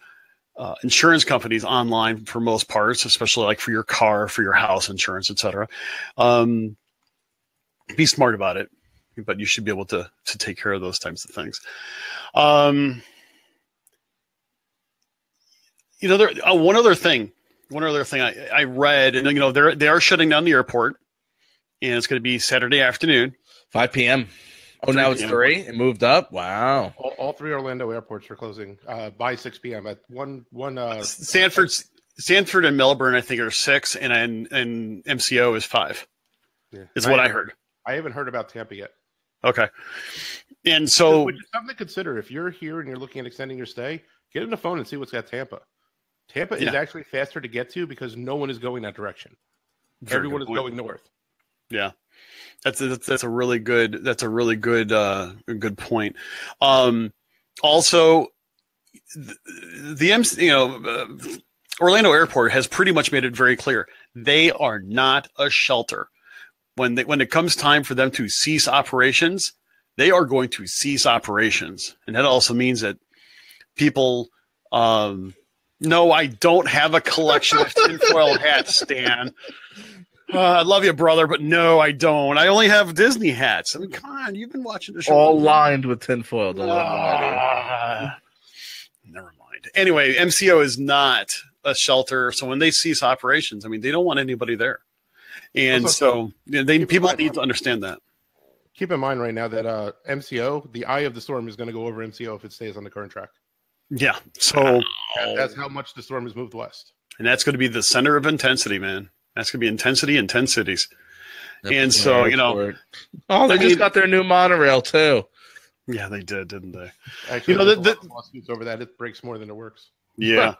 insurance companies online for most parts, especially like for your car, for your house insurance, etc. Be smart about it, but you should be able to take care of those types of things. One other thing I read, and they are shutting down the airport, and it's going to be Saturday afternoon, 5 p.m. Oh, now it's 3. It moved up. Wow. All 3 Orlando airports are closing by 6 p.m. At one. Sanford and Melbourne, I think, are 6, and MCO is 5. Yeah. Is what I heard. I haven't heard about Tampa yet. Okay, and so something to consider if you're here and you're looking at extending your stay, get on the phone and see what's at Tampa. Tampa is actually faster to get to because no one is going that direction. Everyone is going north. Yeah, that's a really good good point. Also, Orlando Airport has pretty much made it very clear they are not a shelter. When it comes time for them to cease operations, they are going to cease operations, and that also means that people. No, I don't have a collection of tinfoil hats, Stan. I love you, brother, but no, I don't. I only have Disney hats. I mean, come on, you've been watching the show. All lined with tinfoil. Never mind. Anyway, MCO is not a shelter, so when they cease operations, I mean, they don't want anybody there. And so people need to understand that. Keep in mind right now that MCO, the eye of the storm is going to go over MCO if it stays on the current track. Yeah, so that's how much the storm has moved west. And that's going to be the center of intensity, man. That's going to be intensity in 10 cities. And so, they just got their new monorail too. Yeah, they did, didn't they? Actually, the lawsuits over that, it breaks more than it works. Yeah.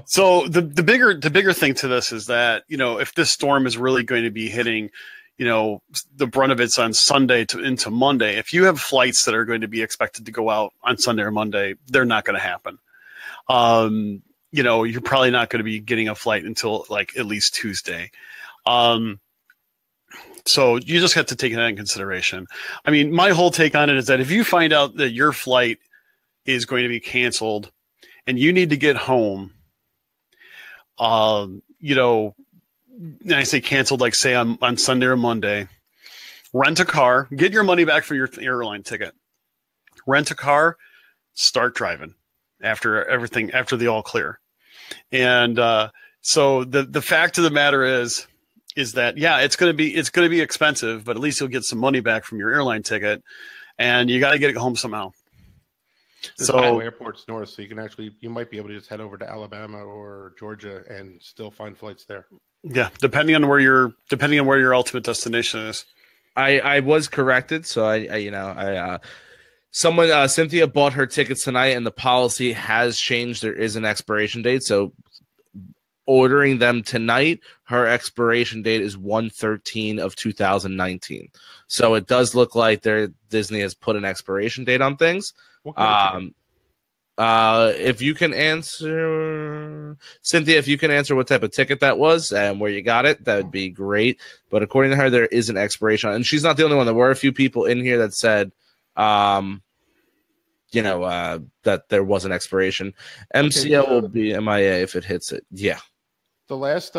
So the bigger thing to this is that, if this storm is really going to be hitting, the brunt of it's on Sunday into Monday. If you have flights that are going to be expected to go out on Sunday or Monday, they're not going to happen. You're probably not going to be getting a flight until like at least Tuesday. So you just have to take that in consideration. I mean, my whole take on it is that if you find out that your flight is going to be canceled and you need to get home, and I say canceled, like say on Sunday or Monday, rent a car, get your money back for your airline ticket, rent a car, start driving after the all clear. And so the fact of the matter is that, yeah, it's going to be expensive, but at least you'll get some money back from your airline ticket, and you got to get it home somehow. So airports north, so you might be able to just head over to Alabama or Georgia and still find flights there. Yeah, depending on where your ultimate destination is. I was corrected, so someone Cynthia bought her tickets tonight, and the policy has changed. There is an expiration date, so ordering them tonight, her expiration date is 1/13 of 2019. So it does look like Disney has put an expiration date on things. If you can answer, Cynthia, if you can answer what type of ticket that was and where you got it, that would be great. But according to her, there is an expiration on it. And she's not the only one. There were a few people in here that said, that there was an expiration. MCL will be MIA if it hits it. Yeah. The last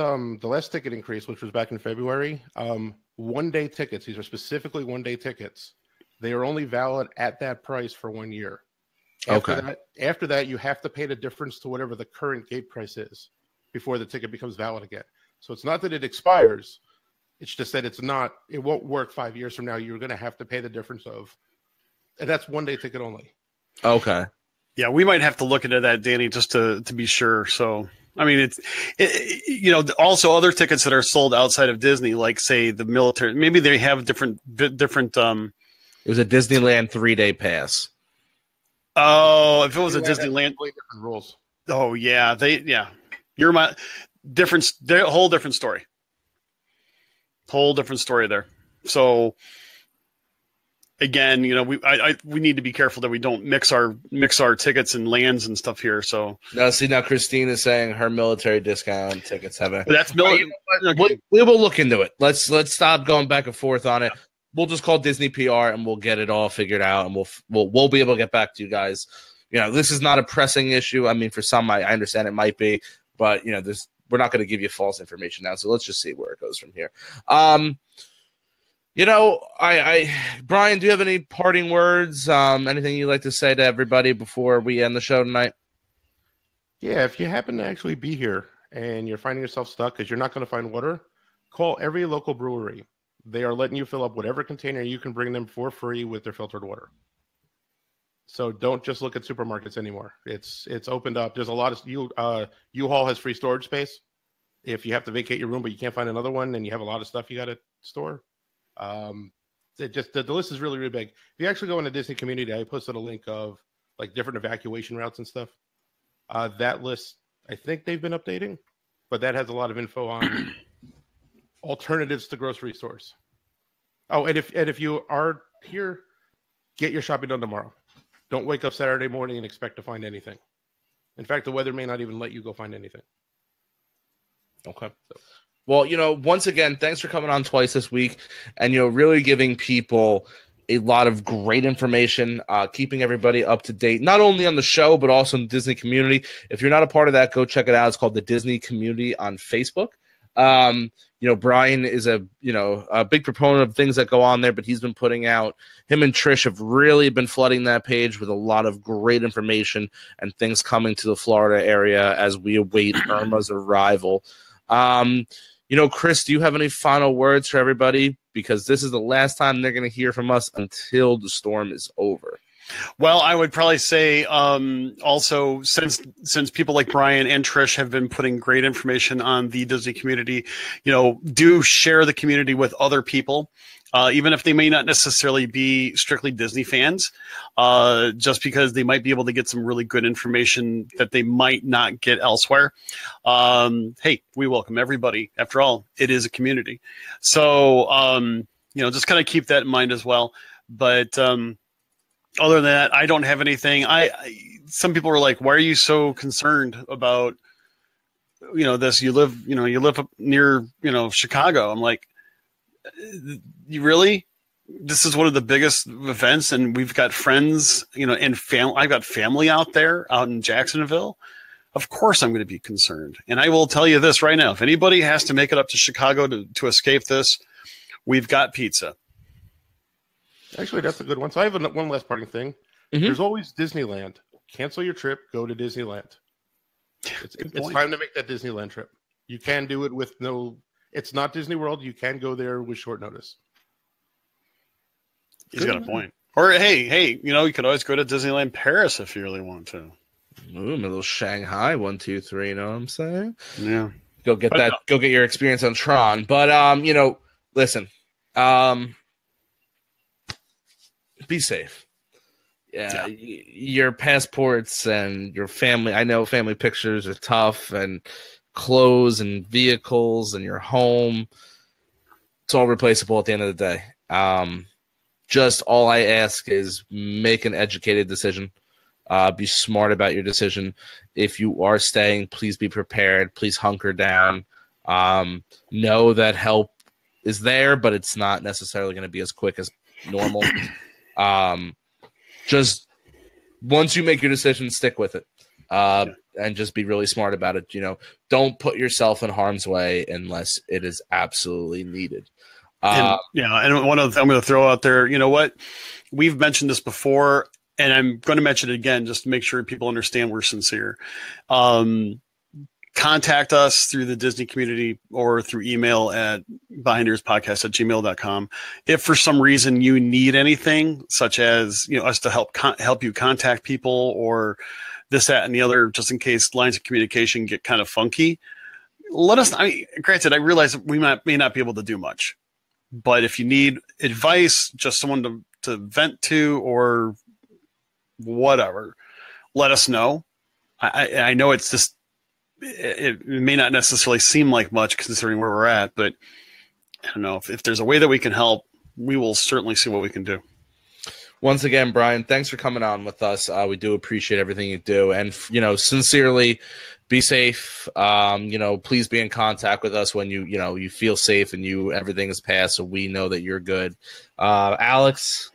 ticket increase, which was back in February, 1-day tickets. These are specifically 1-day tickets. They are only valid at that price for 1 year. After that, you have to pay the difference to whatever the current gate price is before the ticket becomes valid again. So it's not that it expires. It's just that it won't work 5 years from now. You're going to have to pay the difference of, and that's 1-day ticket only. Okay. Yeah, we might have to look into that, Danny, just to be sure. So, I mean, also other tickets that are sold outside of Disney, like say the military, maybe they have different. It was a Disneyland 3-day pass. Oh, if it was a Disneyland, different rules. Oh yeah, Irma, whole different story. Whole different story there. So again, we need to be careful that we don't mix our tickets and lands and stuff here. So now Christine is saying her military discount tickets have a. That's military. We will look into it. Let's stop going back and forth on it. We'll just call Disney PR and we'll get it all figured out, and we'll be able to get back to you guys. This is not a pressing issue. I mean, for some, I understand it might be, but we're not going to give you false information now. So let's just see where it goes from here. Brian, do you have any parting words? Anything you'd like to say to everybody before we end the show tonight? Yeah, if you happen to actually be here and you're finding yourself stuck because you're not going to find water, call every local brewery. They are letting you fill up whatever container you can bring them for free with their filtered water. So don't just look at supermarkets anymore. It's opened up. There's a lot of U-Haul has free storage space. If you have to vacate your room but you can't find another one and you have a lot of stuff you got to store, the list is really, really big. If you actually go into Disney Community, I posted a link of like different evacuation routes and stuff. That list, I think they've been updating, but that has a lot of info on alternatives to grocery stores. Oh, and if you are here, get your shopping done tomorrow. Don't wake up Saturday morning and expect to find anything. In fact, the weather may not even let you go find anything. Okay. Well, once again, thanks for coming on twice this week and, really giving people a lot of great information, keeping everybody up to date, not only on the show, but also in the Disney community. If you're not a part of that, go check it out. It's called the Disney Community on Facebook. Brian is a big proponent of things that go on there, but he's been putting out, him and Trish have really been flooding that page with a lot of great information and things coming to the Florida area as we await Irma's arrival. Chris, do you have any final words for everybody? Because this is the last time they're going to hear from us until the storm is over. Well, I would probably say also since people like Brian and Trish have been putting great information on the Disney community, do share the community with other people, even if they may not necessarily be strictly Disney fans, just because they might be able to get some really good information that they might not get elsewhere. Hey, we welcome everybody. After all, it is a community. So, just kind of keep that in mind as well. But other than that, I don't have anything. Some people were like, "Why are you so concerned about, this? You live up near, Chicago." I'm like, "You really? This is one of the biggest events, and we've got friends, and family. I've got family out in Jacksonville. Of course, I'm going to be concerned. And I will tell you this right now: if anybody has to make it up to Chicago to escape this, we've got pizza." Actually, that's a good one. So I have one last parting thing. Mm-hmm. There's always Disneyland. Cancel your trip. Go to Disneyland. It's time to make that Disneyland trip. You can do it with it's not Disney World. You can go there with short notice. He's got a point. Or, hey, you could always go to Disneyland Paris if you really want to. Ooh, a little Shanghai 1, 2, 3, you know what I'm saying? Yeah. Go get your experience on Tron. But, listen, be safe. Yeah, your passports and your family. I know family pictures are tough, and clothes and vehicles and your home. It's all replaceable at the end of the day. Just all I ask is make an educated decision. Be smart about your decision. If you are staying, please be prepared. Please hunker down. Know that help is there, but it's not necessarily going to be as quick as normal. Just once you make your decision, stick with it. And just be really smart about it. Don't put yourself in harm's way unless it is absolutely needed. And one other thing I'm going to throw out there, you know what? We've mentioned this before, and I'm going to mention it again just to make sure people understand we're sincere. Contact us through the Disney community or through email at behindearspodcast@gmail.com. If for some reason you need anything, such as us to help you contact people or this, that, and the other, just in case lines of communication get kind of funky, let us know. Granted, I realize we may not be able to do much, but if you need advice, just someone to vent to or whatever, let us know. I know it's just, it may not necessarily seem like much considering where we're at, but I don't know if there's a way that we can help, we will certainly see what we can do. Once again, Brian, thanks for coming on with us. We do appreciate everything you do. And, sincerely, be safe. Please be in contact with us when you feel safe and everything is passed, so we know that you're good. Alex,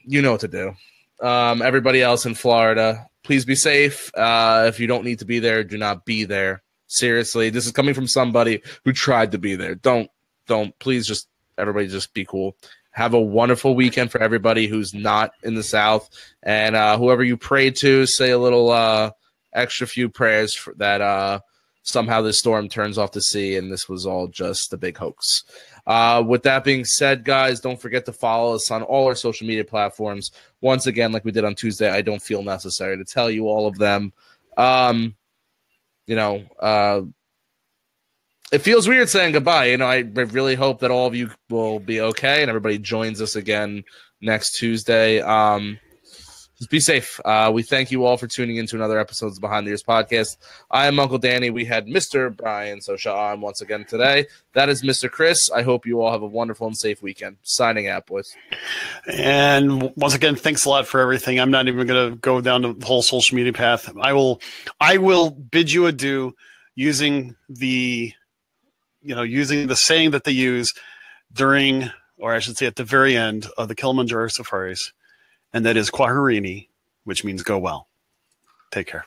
you know what to do. Everybody else in Florida, please be safe. If you don't need to be there, do not be there. Seriously, this is coming from somebody who tried to be there. Don't. Please, everybody just be cool. Have a wonderful weekend for everybody who's not in the South. And whoever you pray to, say a little extra few prayers that somehow this storm turns off the sea and this was all just a big hoax. With that being said, guys, don't forget to follow us on all our social media platforms. Once again, like we did on Tuesday, I don't feel necessary to tell you all of them. It feels weird saying goodbye. I really hope that all of you will be okay and everybody joins us again next Tuesday. Just be safe. We thank you all for tuning into another episode of Behind the Ears podcast. I am Uncle Danny. We had Mr. Brian Sosha on once again today. That is Mr. Chris. I hope you all have a wonderful and safe weekend. Signing out, boys. And once again, thanks a lot for everything. I'm not even going to go down the whole social media path. I will bid you adieu using the saying that they use during, or I should say at the very end of the Kilimanjaro safaris, and that is Kwaherini, which means go well. Take care.